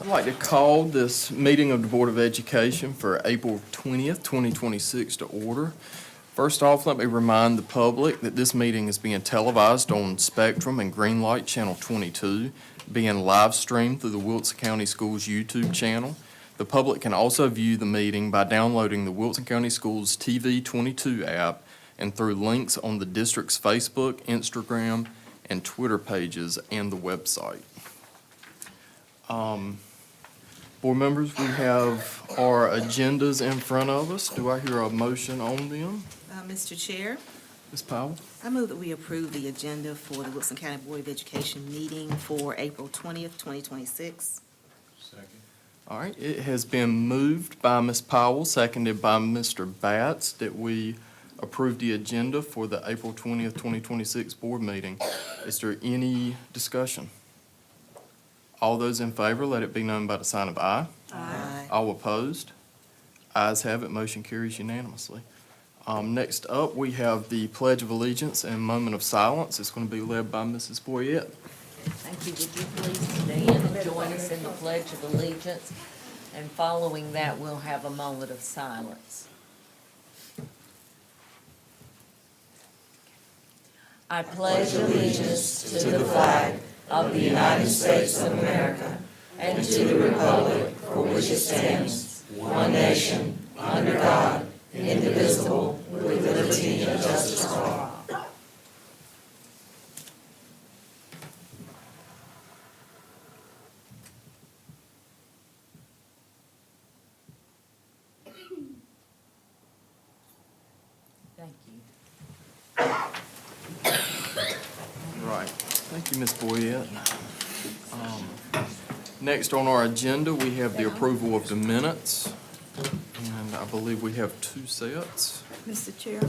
like to call this meeting of the Board of Education for April 20th, 2026 to order. First off, let me remind the public that this meeting is being televised on Spectrum and Greenlight Channel 22, being live streamed through the Wilson County Schools YouTube channel. The public can also view the meeting by downloading the Wilson County Schools TV 22 app and through links on the district's Facebook, Instagram, and Twitter pages and the website. Board members, we have our agendas in front of us. Do I hear a motion on them? Mr. Chair, Ms. Powell? I move that we approve the agenda for the Wilson County Board of Education meeting for April 20th, 2026. Second. All right, it has been moved by Ms. Powell, seconded by Mr. Batts, that we approve the agenda for the April 20th, 2026 board meeting. Is there any discussion? All those in favor, let it be known by the sign of aye. Aye. All opposed? Ayes have it, motion carries unanimously. Next up, we have the Pledge of Allegiance and moment of silence. It's going to be led by Mrs. Boyette. Thank you. Would you please stand and join us in the Pledge of Allegiance? And following that, we'll have a moment of silence. I pledge allegiance to the flag of the United States of America and to the republic for which it stands, one nation, under God, indivisible, with liberty and justice for all. Thank you. Right. Thank you, Ms. Boyette. Next on our agenda, we have the approval of the minutes, and I believe we have two sets. Mr. Chair,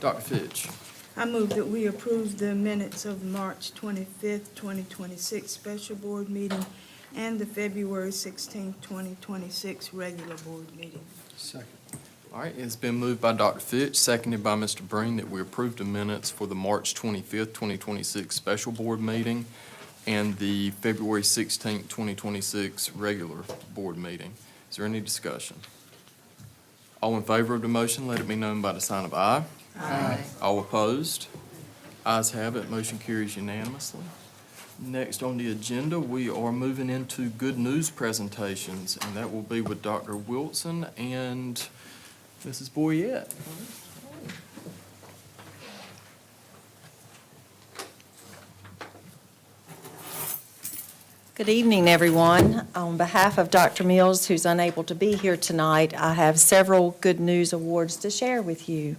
Dr. Fitch. I move that we approve the minutes of March 25th, 2026 special board meeting and the February 16th, 2026 regular board meeting. Second. All right, it's been moved by Dr. Fitch, seconded by Mr. Breen, that we approve the minutes for the March 25th, 2026 special board meeting and the February 16th, 2026 regular board meeting. Is there any discussion? All in favor of the motion, let it be known by the sign of aye. Aye. All opposed? Ayes have it, motion carries unanimously. Next on the agenda, we are moving into good news presentations, and that will be with Dr. Wilson and Mrs. Boyette. Good evening, everyone. On behalf of Dr. Mills, who's unable to be here tonight, I have several good news awards to share with you.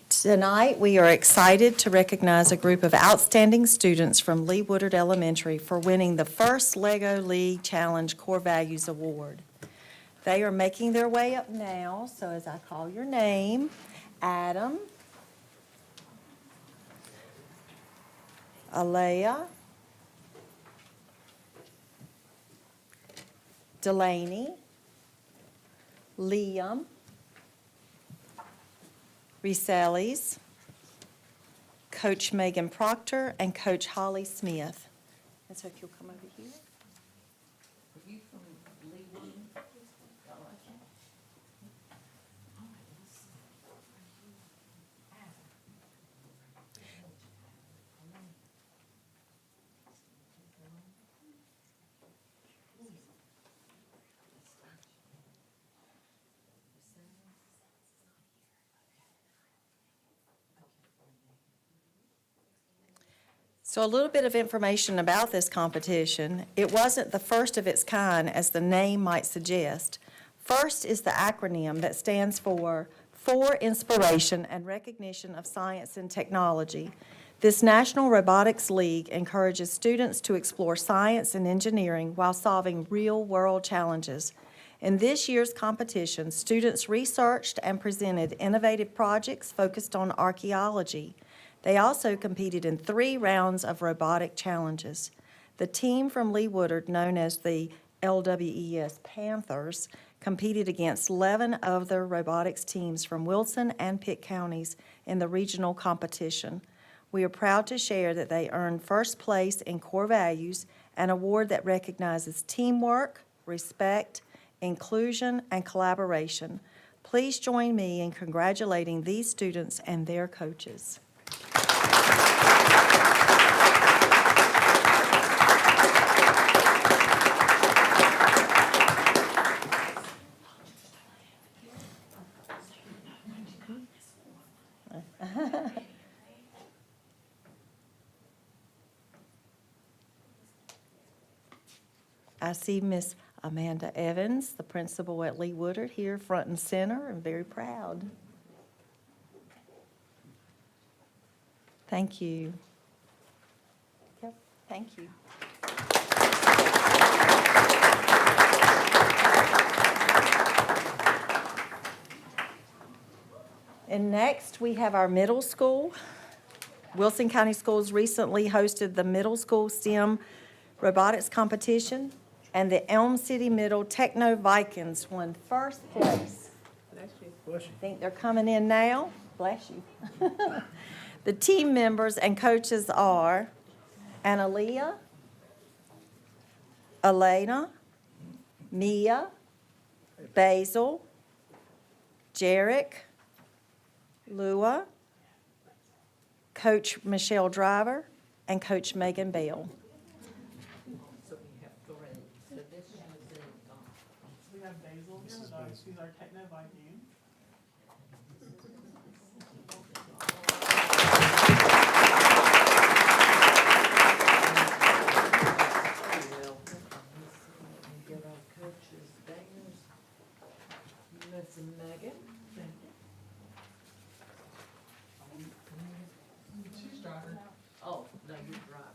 Tonight, we are excited to recognize a group of outstanding students from Lee Woodard Elementary for winning the first LEGO League Challenge Core Values Award. They are making their way up now, so as I call your name, Adam, Alea, Delaney, Liam, Resellies, Coach Megan Proctor, and Coach Holly Smith. And so if you'll come over here. Are you from Leewood? So a little bit of information about this competition. It wasn't the first of its kind, as the name might suggest. FIRST is the acronym that stands for Inspiration and Recognition of Science and Technology. This National Robotics League encourages students to explore science and engineering while solving real-world challenges. In this year's competition, students researched and presented innovative projects focused on archaeology. They also competed in 3 rounds of robotic challenges. The team from Lee Woodard, known as the LWES Panthers, competed against 11 other robotics teams from Wilson and Pitt counties in the regional competition. We are proud to share that they earned first place in core values, an award that recognizes teamwork, respect, inclusion, and collaboration. Please join me in congratulating these students and their coaches. I see Miss Amanda Evans, the principal at Lee Woodard, here front and center, and very proud. Thank you. Yep, thank you. And next, we have our middle school. Wilson County Schools recently hosted the middle school STEM robotics competition, and the Elm City Middle Techno Vikings won first place. I think they're coming in now. Bless you. The team members and coaches are Analia, Elena, Mia, Basil, Jarek, Lua, Coach Michelle Driver, and Coach Megan Bell. We have Basil here with us. She's our Techno Viking. Get our coaches' banners. Miss Megan. She's driving. Oh, no, you're driving.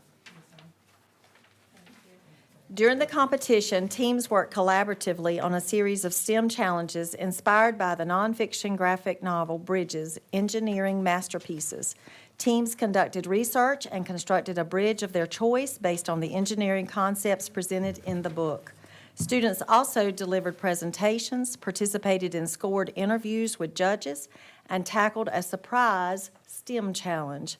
During the competition, teams worked collaboratively on a series of STEM challenges inspired by the nonfiction graphic novel Bridges, Engineering Masterpieces. Teams conducted research and constructed a bridge of their choice based on the engineering concepts presented in the book. Students also delivered presentations, participated in scored interviews with judges, and tackled a surprise STEM challenge.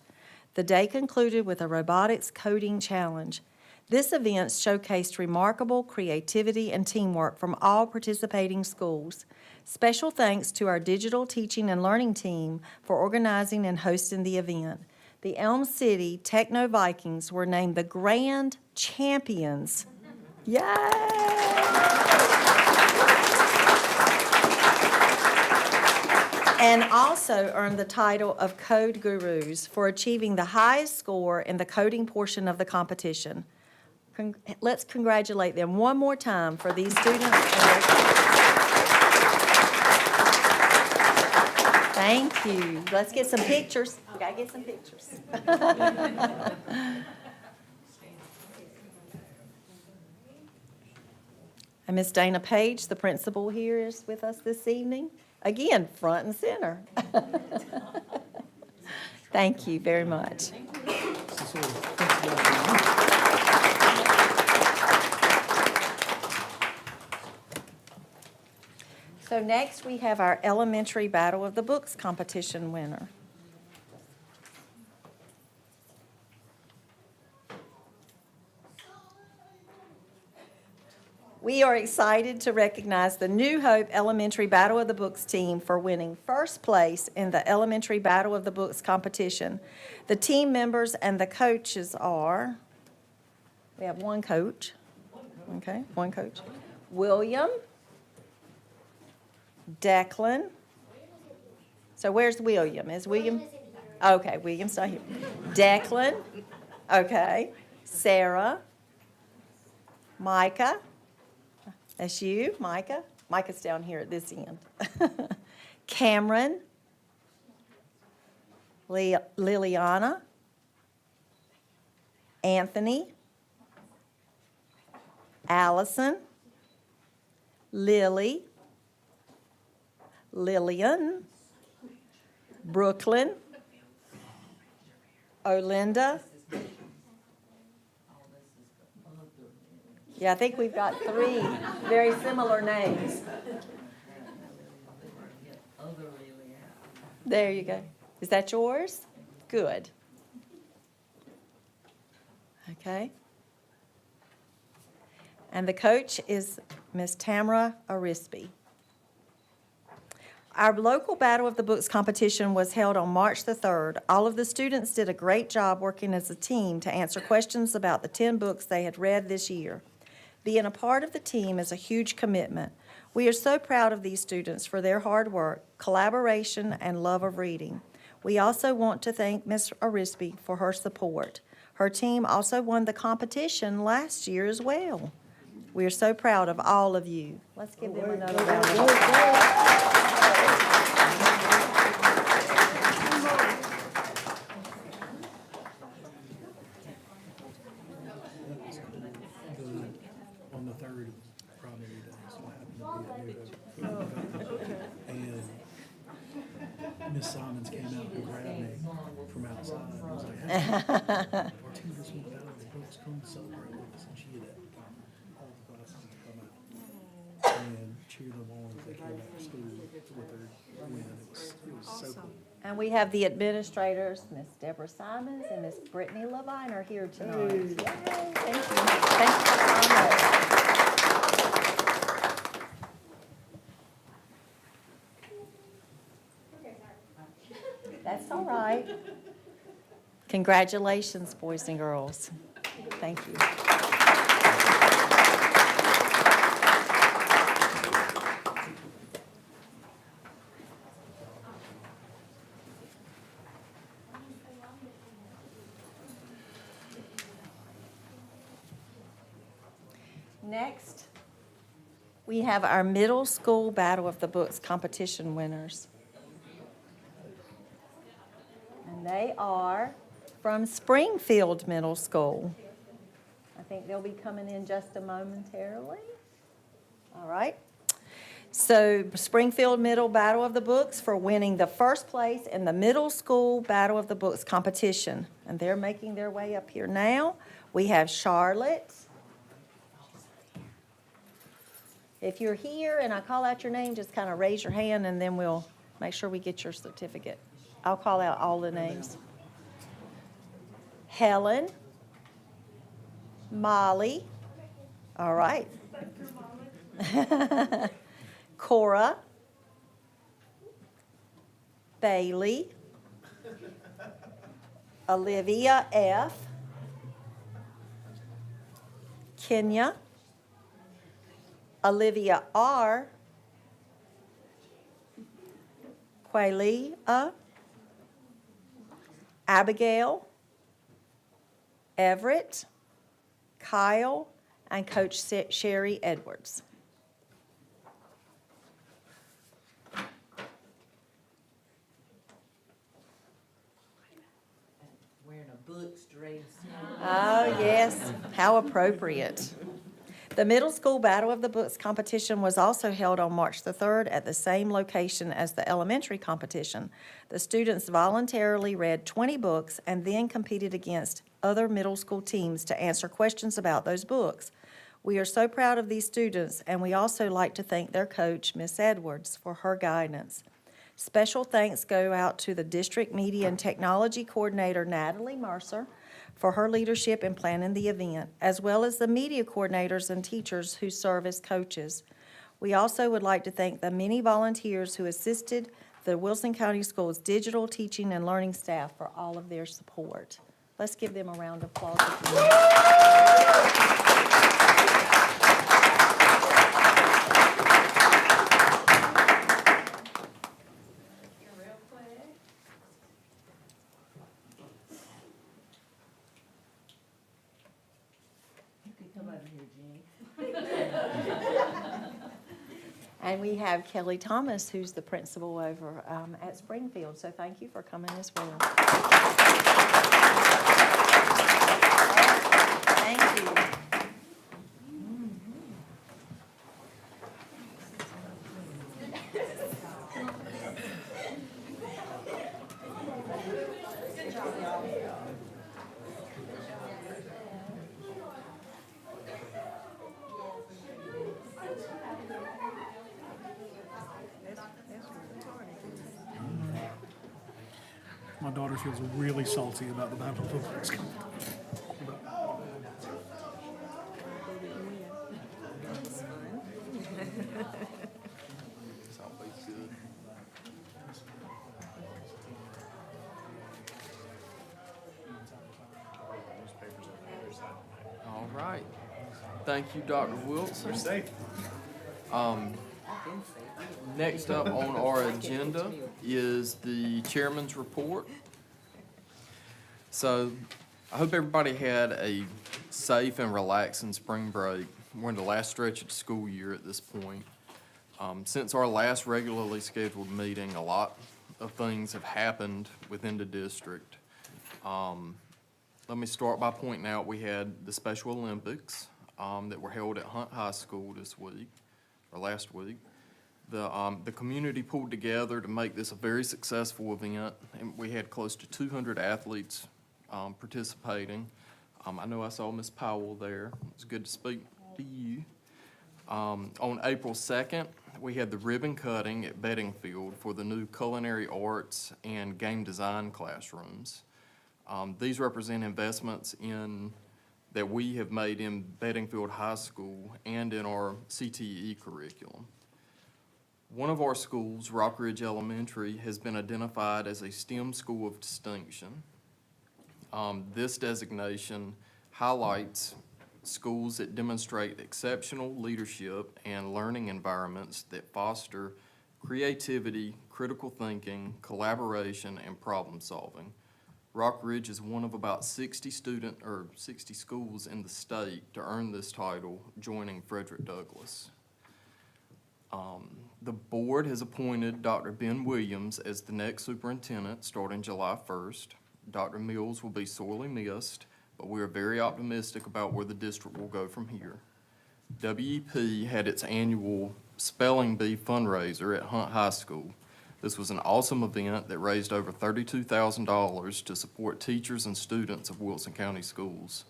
The day concluded with a robotics coding challenge. This event showcased remarkable creativity and teamwork from all participating schools. Special thanks to our digital teaching and learning team for organizing and hosting the event. The Elm City Techno Vikings were named the grand champions. Yay! And also earned the title of Code Gurus for achieving the highest score in the coding portion of the competition. Let's congratulate them one more time for these students. Thank you. Let's get some pictures. We gotta get some pictures. And Miss Dana Page, the principal here, is with us this evening. Again, front and center. Thank you very much. So next, we have our elementary Battle of the Books competition winner. We are excited to recognize the New Hope Elementary Battle of the Books team for winning first place in the Elementary Battle of the Books competition. The team members and the coaches are, we have one coach, okay, one coach, William, Declan. So where's William? Is William? Okay, William's not here. Declan, okay, Sarah, Micah. That's you, Micah. Micah's down here at this end. Cameron, Liliana, Anthony, Allison, Lily, Lillian, Brooklyn, Olinda. Yeah, I think we've got 3 very similar names. There you go. Is that yours? Good. Okay. And the coach is Miss Tamara Arisby. Our local Battle of the Books competition was held on March the 3rd. All of the students did a great job working as a team to answer questions about the 10 books they had read this year. Being a part of the team is a huge commitment. We are so proud of these students for their hard work, collaboration, and love of reading. We also want to thank Ms. Arisby for her support. Her team also won the competition last year as well. We are so proud of all of you. Let's give them another round of applause. On the third primary day, so I happened to be at New And Miss Simons came out and grabbed me from outside and was like, hey, our team just went out of the books, come celebrate with us. And she had all the classes to come out and cheer them on as they came back to school with their win. It was so cool. And we have the administrators, Miss Deborah Simons and Miss Brittany Levine are here tonight. Yay, thank you. Thank you so much. That's all right. Congratulations, boys and girls. Thank you. Next, we have our middle school Battle of the Books competition winners. And they are from Springfield Middle School. I think they'll be coming in just a momentarily. All right. So Springfield Middle Battle of the Books for winning the first place in the middle school Battle of the Books competition. And they're making their way up here now. We have Charlotte. If you're here and I call out your name, just kind of raise your hand and then we'll make sure we get your certificate. I'll call out all the names. Helen. Molly. All right. Cora. Bailey. Olivia F. Kenya. Olivia R. Qualia. Abigail. Everett. Kyle. And Coach Sherry Edwards. Wearing a Books dress. Oh, yes, how appropriate. The Middle School Battle of the Books competition was also held on March the 3rd at the same location as the elementary competition. The students voluntarily read 20 books and then competed against other middle school teams to answer questions about those books. We are so proud of these students, and we also like to thank their coach, Miss Edwards, for her guidance. Special thanks go out to the District Media and Technology Coordinator, Natalie Mercer, for her leadership in planning the event, as well as the media coordinators and teachers who serve as coaches. We also would like to thank the many volunteers who assisted the Wilson County Schools digital teaching and learning staff for all of their support. Let's give them a round of applause. Come over here, Jenny. And we have Kelly Thomas, who's the principal over at Springfield, so thank you for coming as well. Thank you. My daughter feels really salty about the Battle of the Books. right. Thank you, Dr. Wilson. You're safe. Next up on our agenda is the chairman's report. So I hope everybody had a safe and relaxing spring break. We're in the last stretch of the school year at this point. Since our last regularly scheduled meeting, a lot of things have happened within the district. Let me start by pointing out we had the Special Olympics that were held at Hunt High School this week, or last week. The community pulled together to make this a very successful event, and we had close to 200 athletes participating. I know I saw Miss Powell there. It's good to speak to you. On April 2nd, we had the ribbon cutting at Beddingfield for the new culinary arts and game design classrooms. These represent investments that we have made in Beddingfield High School and in our CTE curriculum. One of our schools, Rock Ridge Elementary, has been identified as a STEM school of distinction. This designation highlights schools that demonstrate exceptional leadership and learning environments that foster creativity, critical thinking, collaboration, and problem solving. Rock Ridge is one of about 60 schools in the state to earn this title, joining Frederick Douglass. The board has appointed Dr. Ben Williams as the next superintendent starting July 1st. Dr. Mills will be sorely missed, but we are very optimistic about where the district will go from here. WEP had its annual Spelling Bee fundraiser at Hunt High School. This was an awesome event that raised over $32,000 to support teachers and students of Wilson County Schools.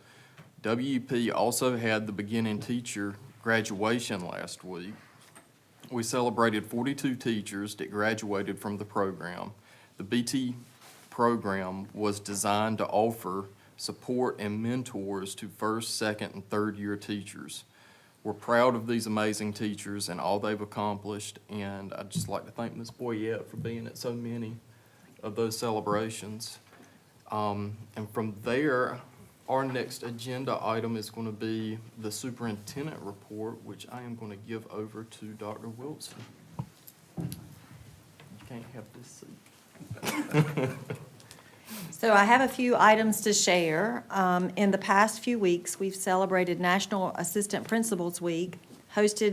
WEP also had the beginning teacher graduation last week. We celebrated 42 teachers that graduated from the program. The BT program was designed to offer support and mentors to first, second, and third-year teachers. We're proud of these amazing teachers and all they've accomplished, and I'd just like to thank Ms. Boyette for being at so many of those celebrations. And from there, our next agenda item is going to be the superintendent report, which I am going to give over to Dr. Wilson. You can't have this seat. So I have a few items to share. In the past few weeks, we've celebrated National Assistant Principals Week, also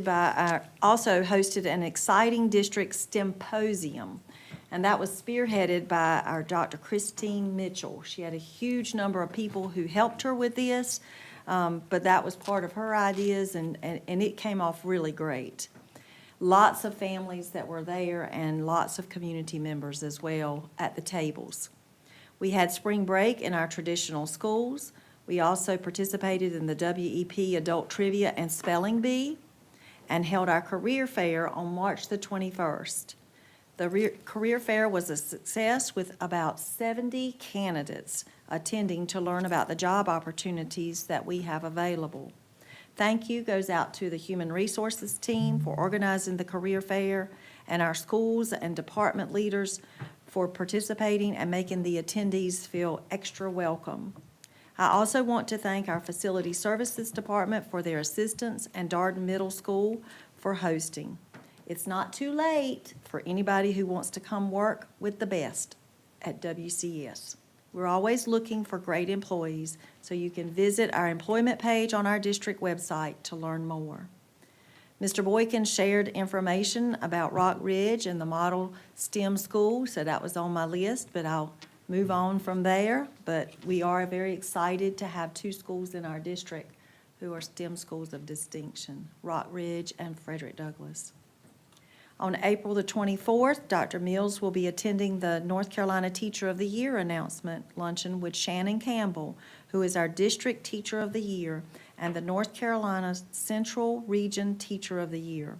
hosted an exciting district symposium, and that was spearheaded by our Dr. Christine Mitchell. She had a huge number of people who helped her with this, but that was part of her ideas, and it came off really great. Lots of families that were there and lots of community members as well at the tables. We had spring break in our traditional schools. We also participated in the WEP Adult Trivia and Spelling Bee and held our career fair on March the 21st. The career fair was a success with about 70 candidates attending to learn about the job opportunities that we have available. Thank you goes out to the Human Resources team for organizing the career fair and our schools and department leaders for participating and making the attendees feel extra welcome. I also want to thank our Facility Services Department for their assistance and Darden Middle School for hosting. It's not too late for anybody who wants to come work with the best at WCS. We're always looking for great employees, so you can visit our employment page on our district website to learn more. Mr. Boykin shared information about Rock Ridge and the model STEM school, so that was on my list, but I'll move on from there. But we are very excited to have two schools in our district who are STEM schools of distinction, Rock Ridge and Frederick Douglass. On April the 24th, Dr. Mills will be attending the North Carolina Teacher of the Year announcement luncheon with Shannon Campbell, who is our District Teacher of the Year and the North Carolina Central Region Teacher of the Year.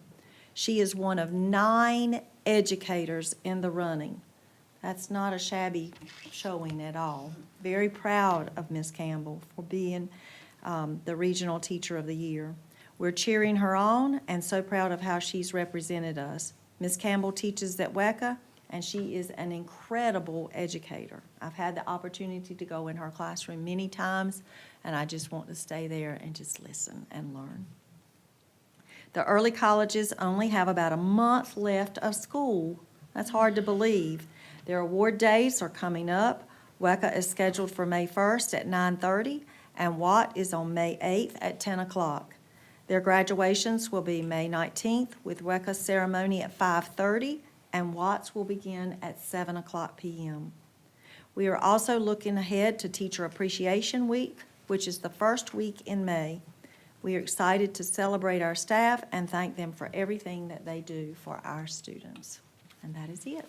She is one of 9 educators in the running. That's not a shabby showing at all. Very proud of Ms. Campbell for being the Regional Teacher of the Year. We're cheering her on and so proud of how she's represented us. Ms. Campbell teaches at WECA and she is an incredible educator. I've had the opportunity to go in her classroom many times, and I just want to stay there and just listen and learn. The early colleges only have about a month left of school. That's hard to believe. Their award days are coming up. WECA is scheduled for May 1st at 9:30, and Watt is on May 8th at 10 o'clock. Their graduations will be May 19th, with WECA's ceremony at 5:30, and Watt's will begin at 7 o'clock p.m. We are also looking ahead to Teacher Appreciation Week, which is the first week in May. We are excited to celebrate our staff and thank them for everything that they do for our students. And that is it.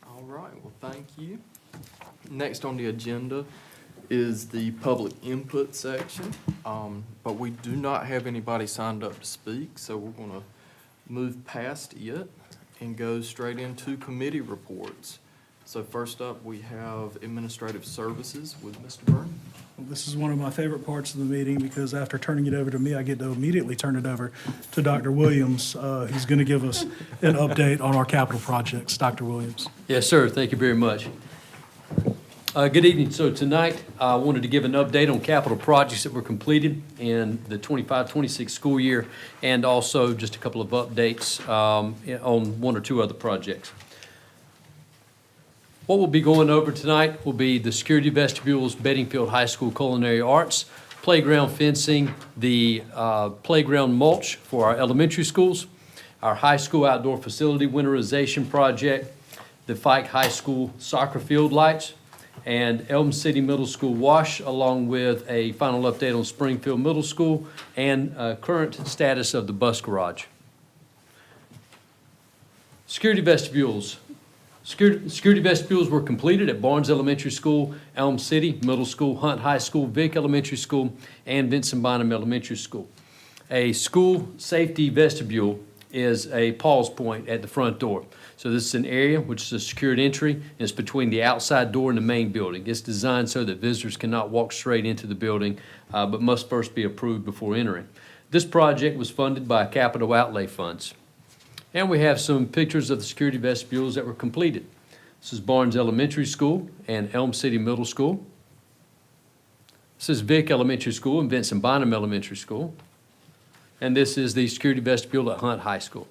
All right, well, thank you. Next on the agenda is the public input section, but we do not have anybody signed up to speak, so we're going to move past it and go straight into committee reports. So first up, we have Administrative Services with Mr. Byrne. This is one of my favorite parts of the meeting because after turning it over to me, I get to immediately turn it over to Dr. Williams. He's going to give us an update on our capital projects. Dr. Williams. Yes, sir. Thank you very much. Good evening. So tonight, I wanted to give an update on capital projects that were completed in the 25-26 school year, and also just a couple of updates on one or two other projects. What we'll be going over tonight will be the security vestibules, Bedingfield High School culinary arts, playground fencing, the playground mulch for our elementary schools, our high school outdoor facility winterization project, the Fike High School soccer field lights, and Elm City Middle School wash, along with a final update on Springfield Middle School and current status of the bus garage. Security vestibules. Security vestibules were completed at Barnes Elementary School, Elm City Middle School, Hunt High School, Vick Elementary School, and Vincent Bynum Elementary School. A school safety vestibule is a pause point at the front door. So this is an area which is a secured entry, and it's between the outside door and the main building. It's designed so that visitors cannot walk straight into the building, but must first be approved before entering. This project was funded by capital outlay funds. And we have some pictures of the security vestibules that were completed. This is Barnes Elementary School and Elm City Middle School. This is Vick Elementary School and Vincent Bynum Elementary School. And this is the security vestibule at Hunt High School.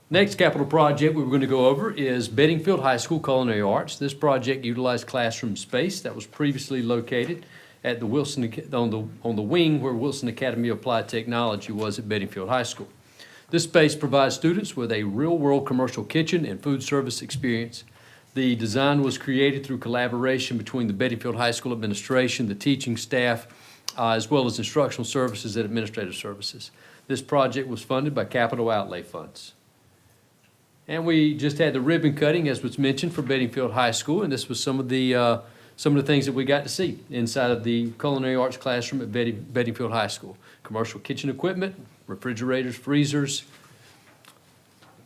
Next capital project we're going to go over is Bedingfield High School Culinary Arts. This project utilized classroom space that was previously located at the Wilson, on the wing where Wilson Academy of Applied Technology was at Bedingfield High School. This space provides students with a real-world commercial kitchen and food service experience. The design was created through collaboration between the Bedingfield High School administration, the teaching staff, as well as instructional services and administrative services. This project was funded by capital outlay funds. And we just had the ribbon cutting, as was mentioned, for Bedingfield High School, and this was some of the things that we got to see inside of the culinary arts classroom at Bedingfield High School. Commercial kitchen equipment, refrigerators, freezers,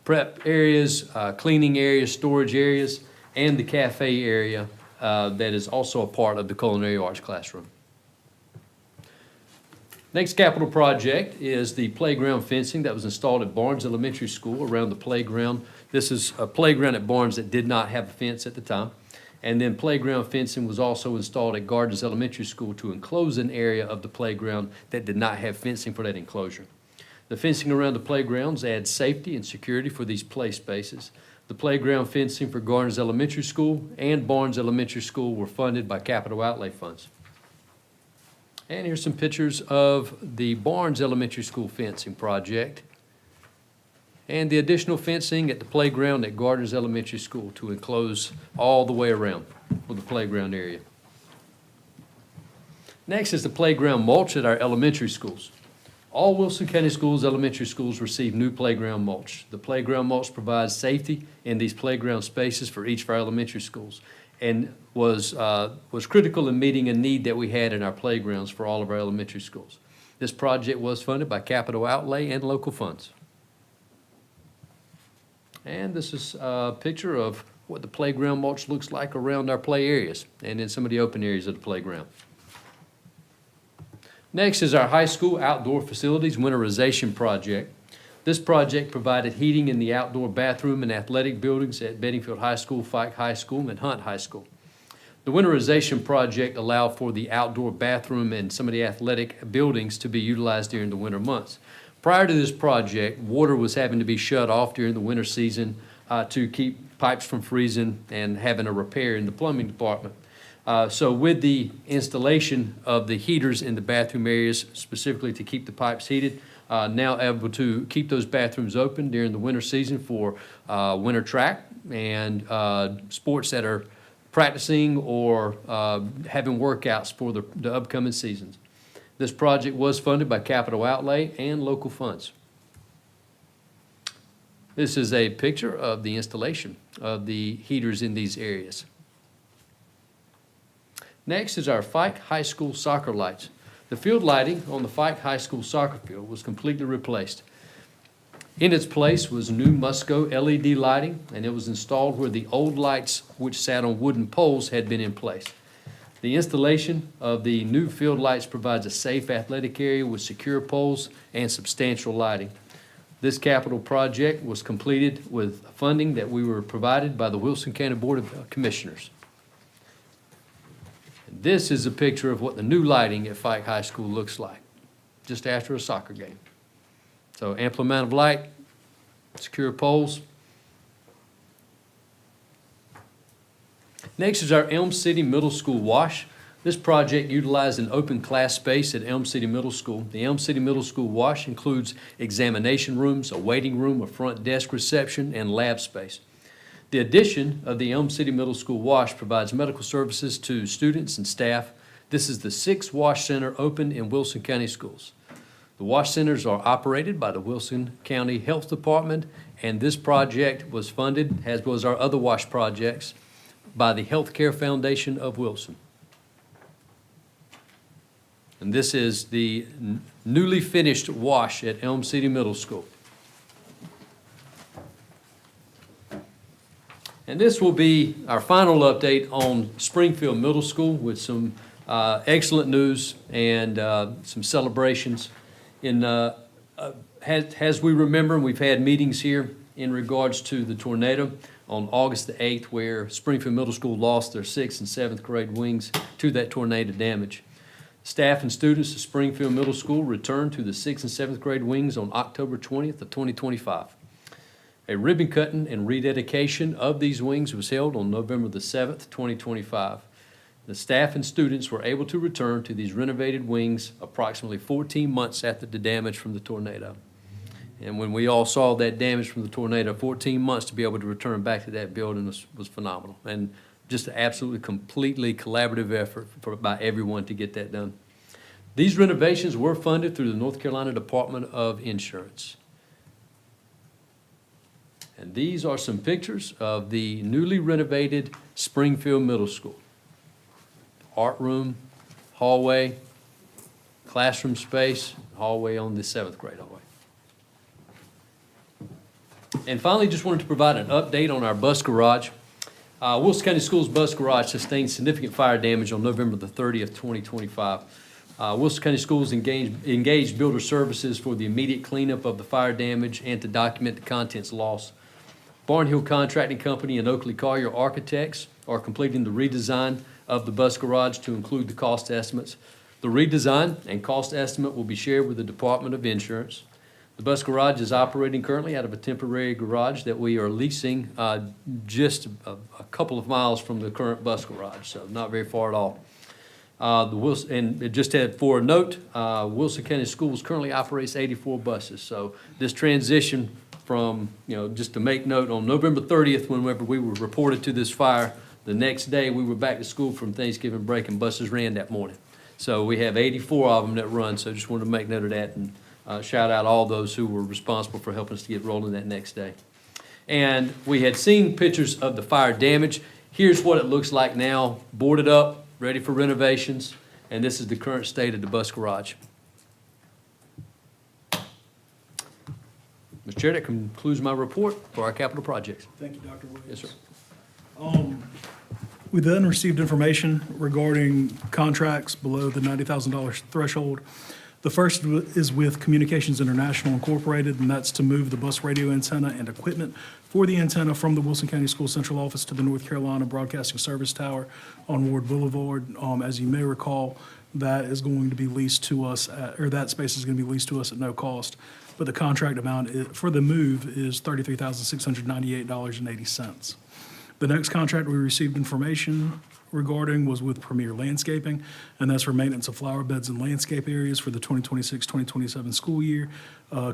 prep areas, cleaning areas, storage areas, and the cafe area that is also a part of the culinary arts classroom. Next capital project is the playground fencing that was installed at Barnes Elementary School around the playground. This is a playground at Barnes that did not have a fence at the time. And then playground fencing was also installed at Gardens Elementary School to enclose an area of the playground that did not have fencing for that enclosure. The fencing around the playgrounds adds safety and security for these play spaces. The playground fencing for Gardens Elementary School and Barnes Elementary School were funded by capital outlay funds. And here's some pictures of the Barnes Elementary School fencing project and the additional fencing at the playground at Gardens Elementary School to enclose all the way around for the playground area. Next is the playground mulch at our elementary schools. All Wilson County Schools elementary schools receive new playground mulch. The playground mulch provides safety in these playground spaces for each of our elementary schools, and was critical in meeting a need that we had in our playgrounds for all of our elementary schools. This project was funded by capital outlay and local funds. And this is a picture of what the playground mulch looks like around our play areas and in some of the open areas of the playground. Next is our high school outdoor facilities winterization project. This project provided heating in the outdoor bathroom and athletic buildings at Bedingfield High School, Fike High School, and Hunt High School. The winterization project allowed for the outdoor bathroom and some of the athletic buildings to be utilized during the winter months. Prior to this project, water was having to be shut off during the winter season to keep pipes from freezing and having a repair in the plumbing department. So with the installation of the heaters in the bathroom areas, specifically to keep the pipes heated, now able to keep those bathrooms open during the winter season for winter track and sports that are practicing or having workouts for the upcoming seasons. This project was funded by capital outlay and local funds. This is a picture of the installation of the heaters in these areas. Next is our Fike High School soccer lights. The field lighting on the Fike High School soccer field was completely replaced. In its place was new Musco LED lighting, and it was installed where the old lights, which sat on wooden poles, had been in place. The installation of the new field lights provides a safe athletic area with secure poles and substantial lighting. This capital project was completed with funding that we were provided by the Wilson County Board of Commissioners. This is a picture of what the new lighting at Fike High School looks like, just after a soccer game. So ample amount of light, secure poles. Next is our Elm City Middle School wash. This project utilized an open class space at Elm City Middle School. The Elm City Middle School wash includes examination rooms, a waiting room, a front desk reception, and lab space. The addition of the Elm City Middle School wash provides medical services to students and staff. This is the 6th wash center opened in Wilson County schools. The wash centers are operated by the Wilson County Health Department, and this project was funded, as was our other wash projects, by the Healthcare Foundation of Wilson. And this is the newly finished wash at Elm City Middle School. And this will be our final update on Springfield Middle School with some excellent news and some celebrations. As we remember, we've had meetings here in regards to the tornado on August the 8th, where Springfield Middle School lost their 6th and 7th grade wings to that tornado damage. Staff and students of Springfield Middle School returned to the 6th and 7th grade wings on October 20th of 2025. A ribbon cutting and rededication of these wings was held on November the 7th, 2025. The staff and students were able to return to these renovated wings approximately 14 months after the damage from the tornado. And when we all saw that damage from the tornado, 14 months to be able to return back to that building was phenomenal. And just an absolutely completely collaborative effort by everyone to get that done. These renovations were funded through the North Carolina Department of Insurance. And these are some pictures of the newly renovated Springfield Middle School. Art room, hallway, classroom space, hallway on the 7th grade hallway. And finally, just wanted to provide an update on our bus garage. Wilson County Schools bus garage sustained significant fire damage on November the 30th, 2025. Wilson County Schools engaged builder services for the immediate cleanup of the fire damage and to document the contents lost. Barnhill Contracting Company and Oakley Collier Architects are completing the redesign of the bus garage to include the cost estimates. The redesign and cost estimate will be shared with the Department of Insurance. The bus garage is operating currently out of a temporary garage that we are leasing just a couple of miles from the current bus garage, so not very far at all. For a note, Wilson County Schools currently operates 84 buses, so this transition from, just to make note, on November 30th, whenever we were reported to this fire, the next day we were back to school from Thanksgiving break and buses ran that morning. So we have 84 of them that run, so just wanted to make note of that and shout out all those who were responsible for helping us to get rolling that next day. And we had seen pictures of the fire damage. Here's what it looks like now, boarded up, ready for renovations, and this is the current state of the bus garage. Mr. Chair, that concludes my report for our capital projects. Thank you, Dr. Williams. Yes, sir. We then received information regarding contracts below the $90,000 threshold. The first is with Communications International Incorporated, and that's to move the bus radio antenna and equipment for the antenna from the Wilson County School Central Office to the North Carolina Broadcasting Service Tower on Ward Boulevard. As you may recall, that is going to be leased to us, or that space is going to be leased to us at no cost. But the contract amount for the move is $33,698.80. The next contract we received information regarding was with Premier Landscaping, and that's for maintenance of flower beds and landscape areas for the 2026-2027 school year,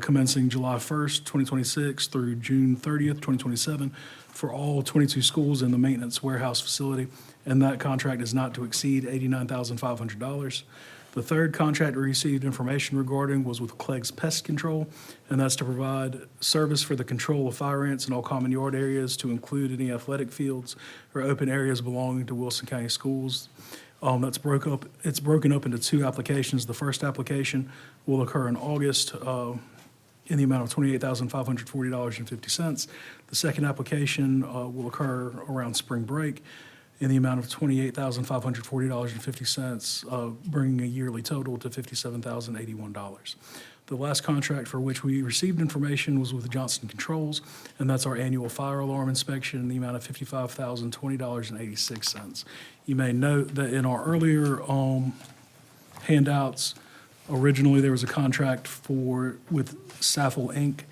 commencing July 1st, 2026 through June 30th, 2027, for all 22 schools in the maintenance warehouse facility, and that contract is not to exceed $89,500. The third contract we received information regarding was with Clegg's Pest Control, and that's to provide service for the control of fire ants in all common yard areas, to include any athletic fields or open areas belonging to Wilson County Schools. It's broken up into two applications. The first application will occur in August in the amount of $28,540.50. The second application will occur around spring break in the amount of $28,540.50, bringing a yearly total to $57,081. The last contract for which we received information was with Johnson Controls, and that's our annual fire alarm inspection in the amount of $55,020.86. You may note that in our earlier handouts, originally there was a contract with Saffel Inc.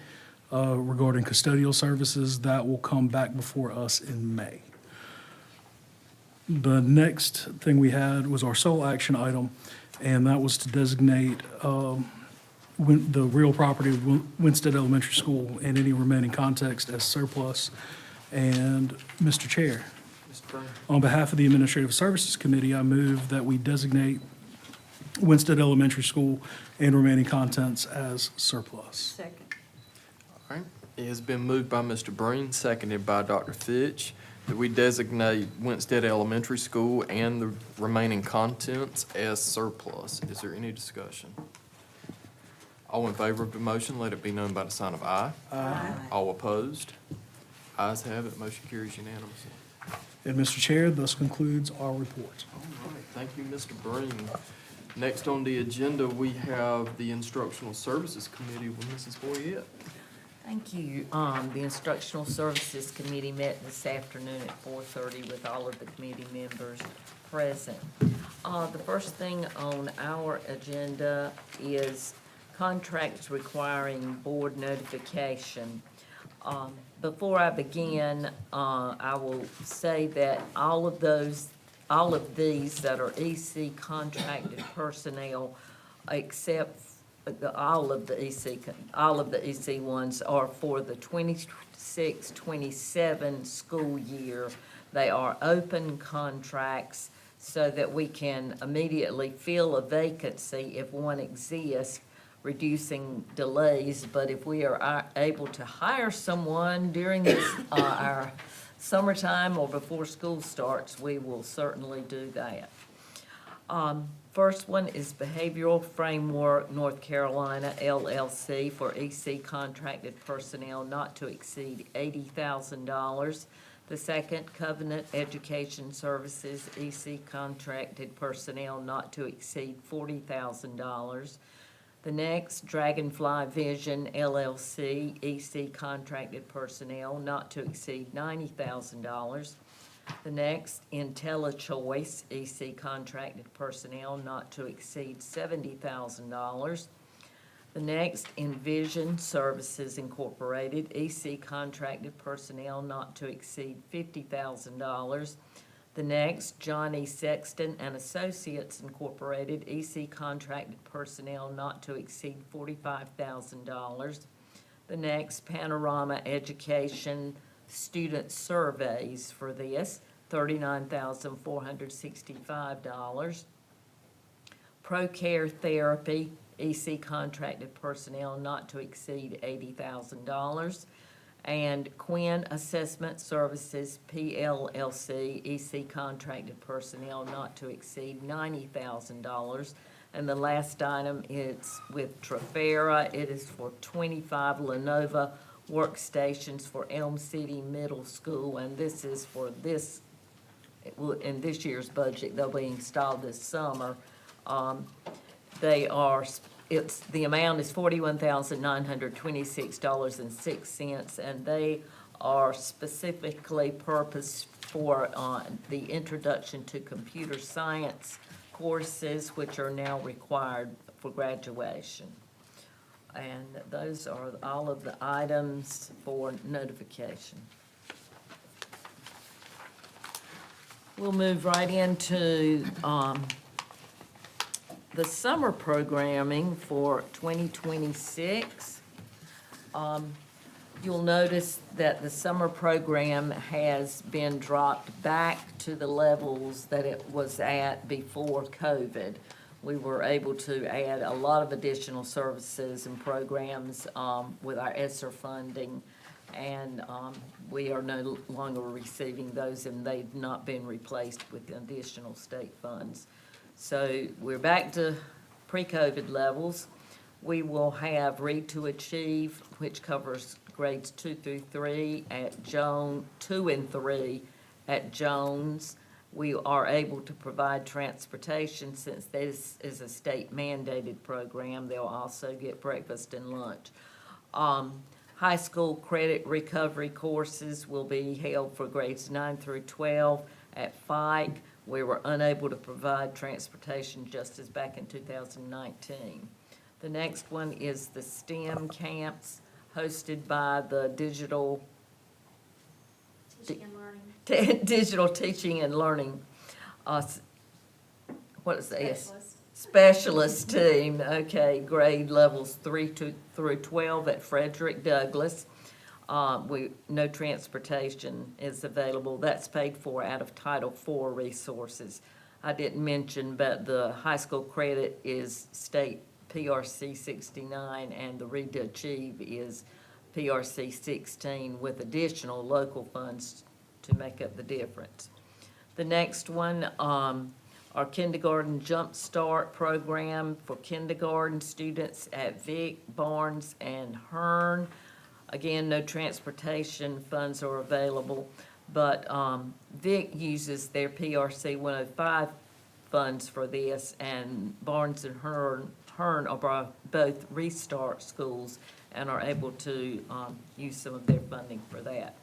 Regarding custodial services. That will come back before us in May. The next thing we had was our sole action item, and that was to designate the real property of Winstead Elementary School and any remaining context as surplus. And Mr. Chair, Mr. Brown? on behalf of the Administrative Services Committee, I move that we designate Winstead Elementary School and remaining contents as surplus. Second. All right. It has been moved by Mr. Breen, seconded by Dr. Fitch, that we designate Winstead Elementary School and the remaining contents as surplus. Is there any discussion? All in favor of the motion, let it be known by the sign of aye. Aye. All opposed? Ayes have it, motion carries unanimously. And Mr. Chair, thus concludes our report. All right, thank you, Mr. Breen. Next on the agenda, we have the Instructional Services Committee with Mrs. Boyette. Thank you. The Instructional Services Committee met this afternoon at 4:30 with all of the committee members present. The first thing on our agenda is contracts requiring board notification. Before I begin, I will say that all of these that are EC contracted personnel, except all of the EC ones are for the 26-27 school year. They are open contracts so that we can immediately fill a vacancy if one exists, reducing delays. But if we are able to hire someone during this, our summertime or before school starts, we will certainly do that. First one is Behavioral Framework North Carolina LLC for EC contracted personnel not to exceed $80,000. The second, Covenant Education Services EC contracted personnel not to exceed $40,000. The next, Dragonfly Vision LLC EC contracted personnel not to exceed $90,000. The next, IntelliChoice EC contracted personnel not to exceed $70,000. The next, Envision Services Incorporated EC contracted personnel not to exceed $50,000. The next, Johnny Sexton and Associates Incorporated EC contracted personnel not to exceed $45,000. The next, Panorama Education Student Surveys for this, $39,465. ProCare Therapy, EC contracted personnel not to exceed $80,000. And Quinn Assessment Services, PLLC, EC contracted personnel not to exceed $90,000. And the last item is with Trafera. It is for 25 Lenovo workstations for Elm City Middle School, and this is for this, in this year's budget, they'll be installed this summer. They are the amount is $41,926.06, and they are specifically purposed for the introduction to computer science courses, which are now required for graduation. And those are all of the items for notification. We'll move right into the summer programming for 2026. You'll notice that the summer program has been dropped back to the levels that it was at before COVID. We were able to add a lot of additional services and programs with our ESSER funding, and we are no longer receiving those, and they've not been replaced with additional state funds. So we're back to pre-COVID levels. We will have Read to Achieve, which covers grades 2 through 3 at 2 and 3 at Jones. We are able to provide transportation since this is a state mandated program. They'll also get breakfast and lunch. High school credit recovery courses will be held for grades 9 through 12 at Fike. We were unable to provide transportation just as back in 2019. The next one is the STEM camps hosted by the Digital Teaching and Learning. What is the S? Specialist team, okay, grade levels 3 through 12 at Frederick Douglass. No transportation is available. That's paid for out of Title IV resources. I didn't mention, but the high school credit is state PRC 69, and the Read to Achieve is PRC 16 with additional local funds to make up the difference. The next one, our Kindergarten Jump Start program for kindergarten students at Vic, Barnes, and Hearn. Again, no transportation funds are available, but Vic uses their PRC 105 funds for this, and Barnes and Hearn are both Restart schools and are able to use some of their funding for that.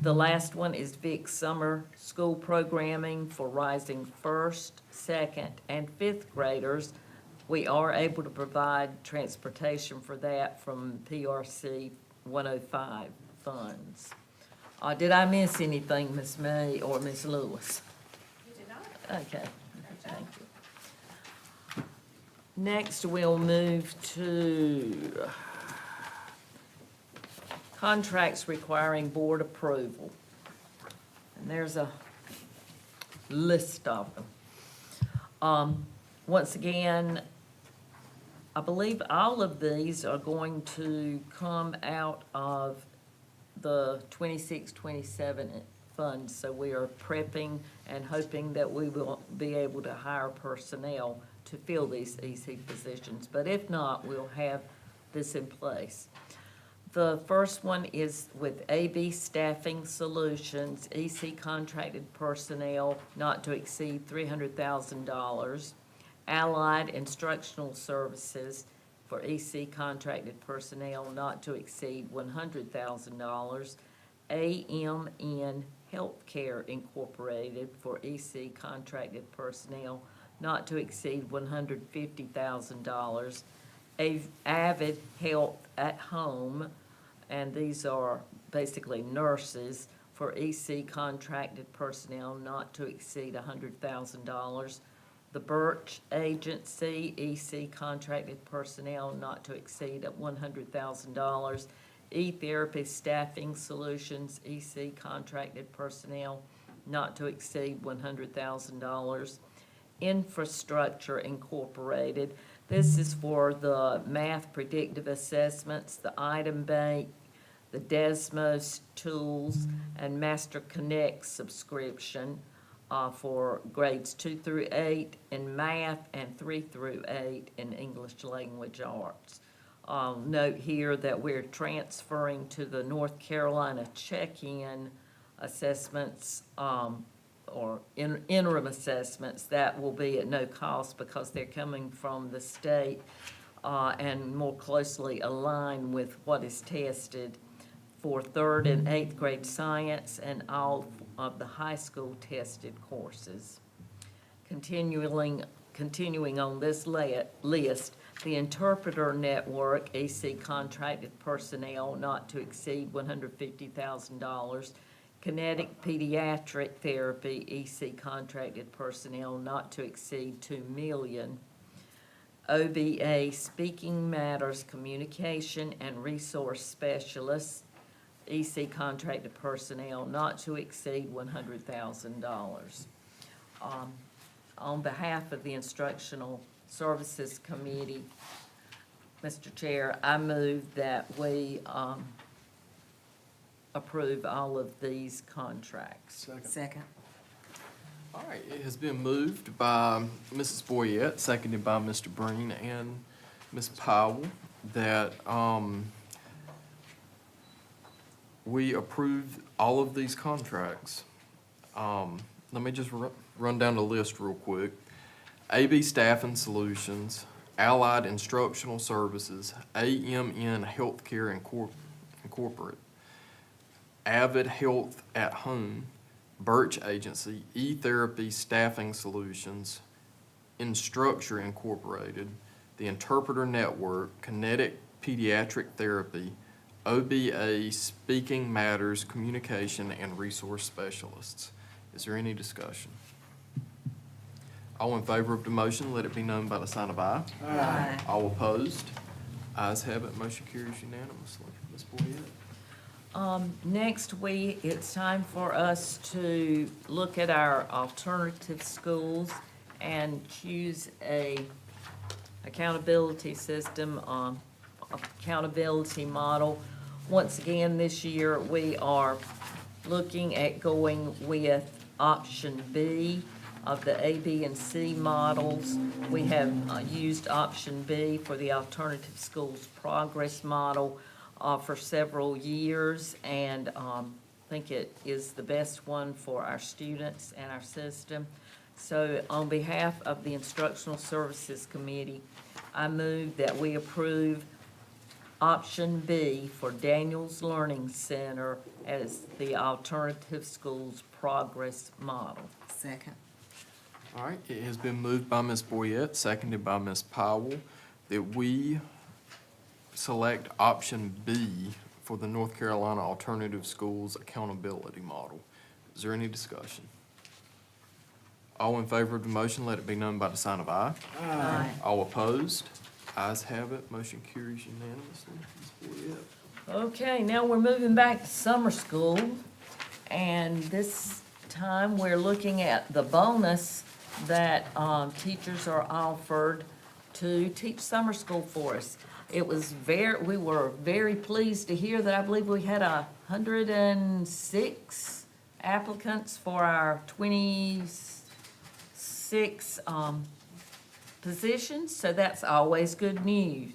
The last one is Vic's summer school programming for rising first, second, and fifth graders. We are able to provide transportation for that from PRC 105 funds. Did I miss anything, Ms. May or Ms. Lewis? You did not? Okay, thank you. Next, we'll move to contracts requiring board approval. And there's a list of them. Once again, I believe all of these are going to come out of the 26-27 funds. So we are prepping and hoping that we will be able to hire personnel to fill these EC positions. But if not, we'll have this in place. The first one is with AB Staffing Solutions, EC contracted personnel not to exceed $300,000. Allied Instructional Services for EC contracted personnel not to exceed $100,000. AMN Healthcare Incorporated for EC contracted personnel not to exceed $150,000. Avid Health at Home, and these are basically nurses, for EC contracted personnel not to exceed $100,000. The Birch Agency, EC contracted personnel not to exceed $100,000. E-Therapy Staffing Solutions, EC contracted personnel not to exceed $100,000. Infrastructure Incorporated, this is for the math predictive assessments, the item bank, the Desmos tools, and Master Connect subscription for grades 2 through 8 in math and 3 through 8 in English language arts. Note here that we're transferring to the North Carolina check-in assessments or interim assessments. That will be at no cost because they're coming from the state. and more closely align with what is tested for 3rd and 8th grade science and all of the high school tested courses. Continuing on this list, the interpreter network, EC contracted personnel not to exceed $150,000. Kinetic pediatric therapy, EC contracted personnel not to exceed $2 million. OBA speaking matters communication and resource specialists, EC contracted personnel not to exceed $100,000. On behalf of the Instructional Services Committee, Mr. Chair, I move that we approve all of these contracts. Second. All right, it has been moved by Mrs. Boyette, seconded by Mr. Breen and Ms. Powell, that we approve all of these contracts. Let me just run down the list real quick. AB Staffing Solutions, Allied Instructional Services, AMN Healthcare Incorporate, Avid Health at Home, Birch Agency, eTherapy Staffing Solutions, Instructure Incorporated, the Interpreter Network, Kinetic Pediatric Therapy, OBA Speaking Matters Communication and Resource Specialists. Is there any discussion? All in favor of the motion, let it be known by the sign of aye. Aye. All opposed? Ayes have it, motion carries unanimously. Ms. Boyette? Next week, it's time for us to look at our alternative schools and choose a accountability system, accountability model. Once again, this year, we are looking at going with option B of the A, B, and C models. We have used option B for the alternative schools progress model for several years, and think it is the best one for our students and our system. So on behalf of the Instructional Services Committee, I move that we approve option B for Daniels Learning Center as the alternative schools progress model. Second. All right, it has been moved by Ms. Boyette, seconded by Ms. Powell, that we select option B for the North Carolina Alternative Schools Accountability Model. Is there any discussion? All in favor of the motion, let it be known by the sign of aye. Aye. All opposed? Ayes have it, motion carries unanimously. Ms. Boyette? Okay, now we're moving back to summer school, and this time we're looking at the bonus that teachers are offered to teach summer school for us. We were very pleased to hear that I believe we had 106 applicants for our 26 positions, so that's always good news.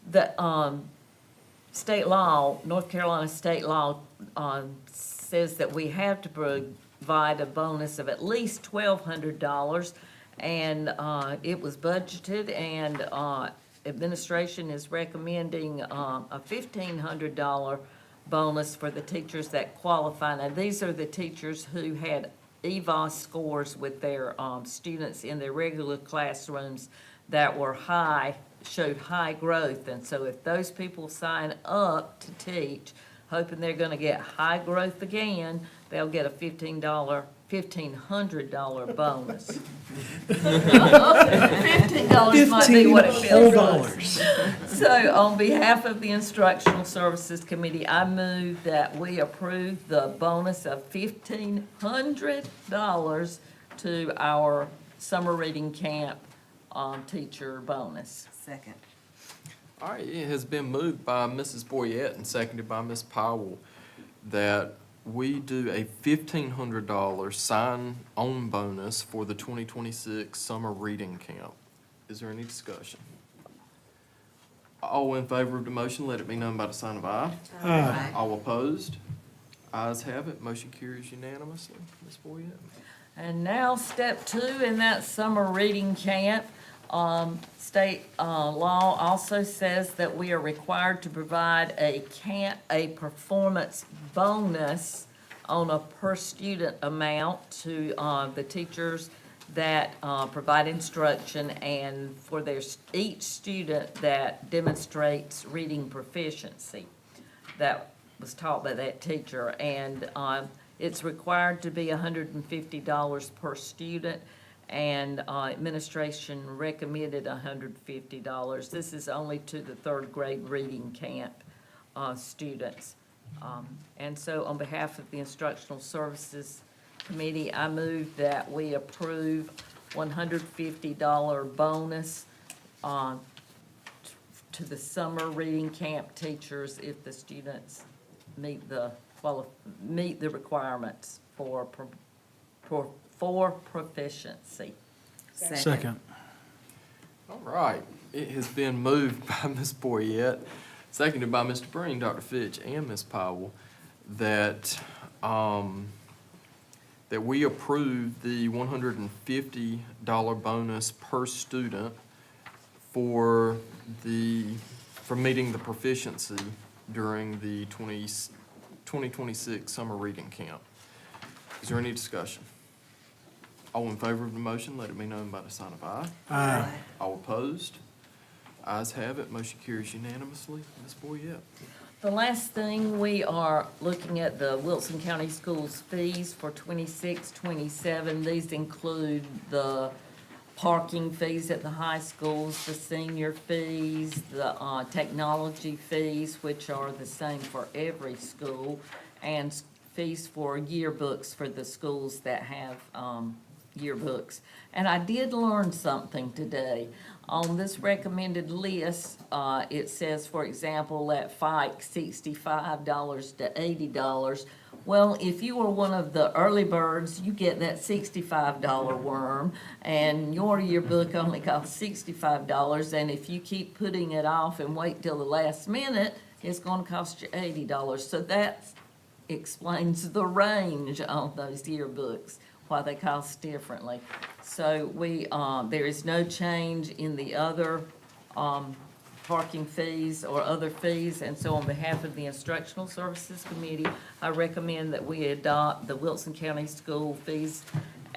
The state law, North Carolina state law, says that we have to provide a bonus of at least $1,200, and it was budgeted, and administration is recommending a $1,500 bonus for the teachers that qualify. Now, these are the teachers who had EVOS scores with their students in their regular classrooms that were showed high growth. And so if those people sign up to teach, hoping they're gonna get high growth again, they'll get a $1,500 bonus. $15 might be what it feels like. So on behalf of the Instructional Services Committee, I move that we approve the bonus of $1,500 to our summer reading camp teacher bonus. Second. All right, it has been moved by Mrs. Boyette and seconded by Ms. Powell that we do a $1,500 sign-on bonus for the 2026 summer reading camp. Is there any discussion? All in favor of the motion, let it be known by the sign of aye. Aye. All opposed? Ayes have it, motion carries unanimously. Ms. Boyette? And now, step 2 in that summer reading camp, State law also says that we are required to provide a performance bonus on a per-student amount to the teachers that provide instruction and for each student that demonstrates reading proficiency that was taught by that teacher. And it's required to be $150 per student, and administration recommended $150. This is only to the third grade reading camp students. And so on behalf of the Instructional Services Committee, I move that we approve $150 bonus to the summer reading camp teachers if the students meet the requirements for proficiency. Second. All right, it has been moved by Ms. Boyette, seconded by Mr. Breen, Dr. Fitch, and Ms. Powell, that, that we approve the $150 bonus per student for meeting the proficiency during the 2026 summer reading camp. Is there any discussion? All in favor of the motion, let it be known by the sign of aye. Aye. All opposed? Ayes have it, motion carries unanimously. Ms. Boyette. The last thing, we are looking at the Wilson County Schools fees for 26-27. These include the parking fees at the high schools, the senior fees, the technology fees, which are the same for every school, and fees for yearbooks for the schools that have yearbooks. And I did learn something today. On this recommended list, it says, for example, at Fike, $65 to $80. Well, if you were one of the early birds, you get that $65 worm, and your yearbook only costs $65, and if you keep putting it off and wait till the last minute, it's gonna cost you $80. So that explains the range on those yearbooks, why they cost differently. So there is no change in the other parking fees or other fees, and so on behalf of the Instructional Services Committee, I recommend that we adopt the Wilson County School fees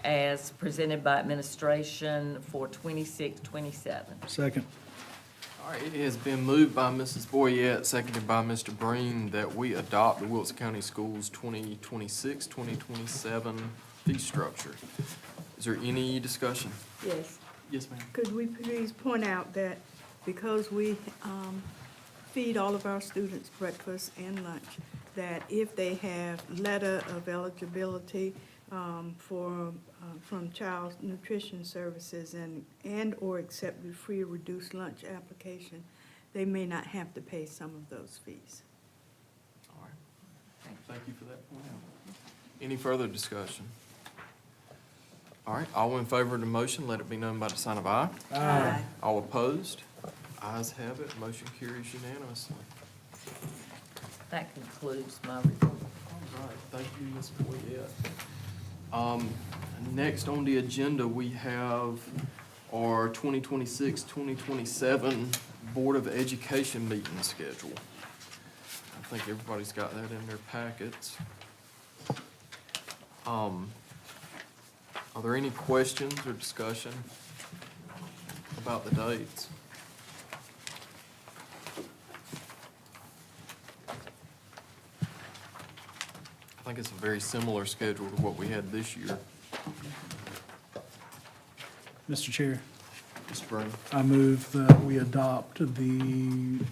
as presented by administration for 26-27. Second. All right, it has been moved by Mrs. Boyette, seconded by Mr. Breen, that we adopt the Wilson County Schools 2026-2027 fee structure. Is there any discussion? Yes. Yes, ma'am. Could we please point out that because we feed all of our students breakfast and lunch, that if they have letter of eligibility from Child Nutrition Services and/or accept the free or reduced lunch application, they may not have to pay some of those fees. All right. Thank you for that point out. Any further discussion? All right, all in favor of the motion, let it be known by the sign of aye. Aye. All opposed? Ayes have it, motion carries unanimously. That concludes my report. All right, thank you, Ms. Boyette. Next on the agenda, we have our 2026-2027 Board of Education meeting schedule. I think everybody's got that in their packets. Are there any questions or discussion about the dates? I think it's a very similar schedule to what we had this year. Mr. Chair, Mr. Brown? I move that we adopt the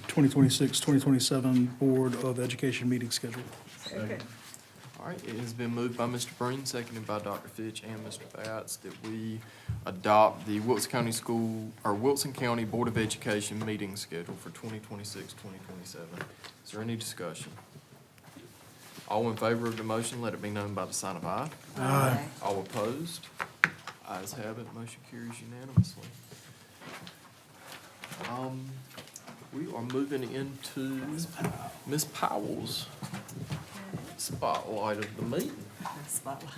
2026-2027 Board of Education meeting schedule. Okay. All right, it has been moved by Mr. Breen, seconded by Dr. Fitch and Mr. Batts, that we adopt the Wilson County Board of Education meeting schedule for 2026-2027. Is there any discussion? All in favor of the motion, let it be known by the sign of aye. Aye. All opposed? Ayes have it, motion carries unanimously. We are moving into Ms. Powell's spotlight of the meeting. Spotlight.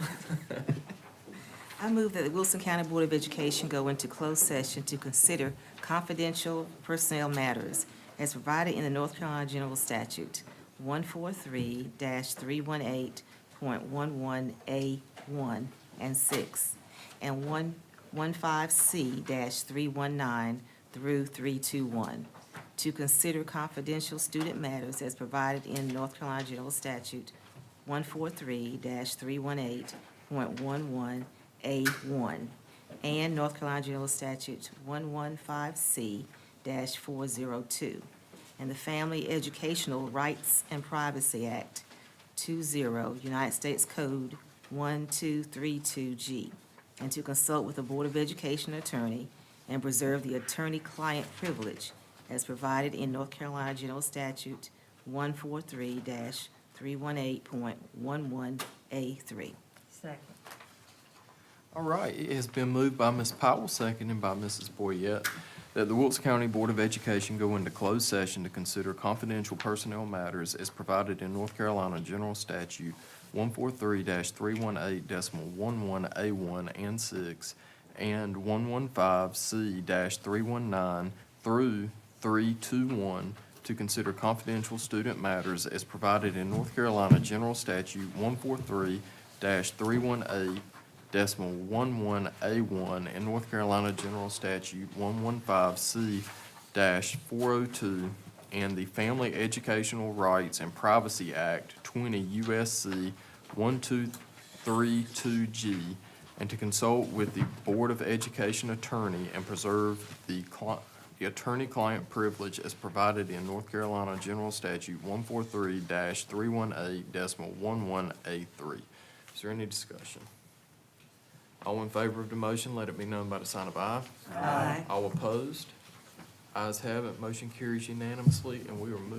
I move that the Wilson County Board of Education go into closed session to consider confidential personnel matters as provided in the North Carolina General Statute 143-318.11A1 and 6, and 115C-319 through 321, to consider confidential student matters as provided in North Carolina General Statute 143-318.11A1 and North Carolina General Statute 115C-402, and the Family Educational Rights and Privacy Act 20, United States Code 1232G, and to consult with the Board of Education attorney and preserve the attorney-client privilege as provided in North Carolina General Statute 143-318.11A3. Second. All right, it has been moved by Ms. Powell, seconded by Mrs. Boyette, that the Wilkes County Board of Education go into closed session to consider confidential personnel matters as provided in North Carolina General Statute 143-318.11A1 and 6, and 115C-319 through 321, to consider confidential student matters as provided in North Carolina General Statute 143-318.11A1 and North Carolina General Statute 115C-402, and the Family Educational Rights and Privacy Act 20 U.S.C. 1232G, and to consult with the Board of Education attorney and preserve the attorney-client privilege as provided in North Carolina General Statute 143-318.11A3. Is there any discussion? All in favor of the motion, let it be known by the sign of aye. Aye. All opposed? Ayes have it, motion carries unanimously, and we are moving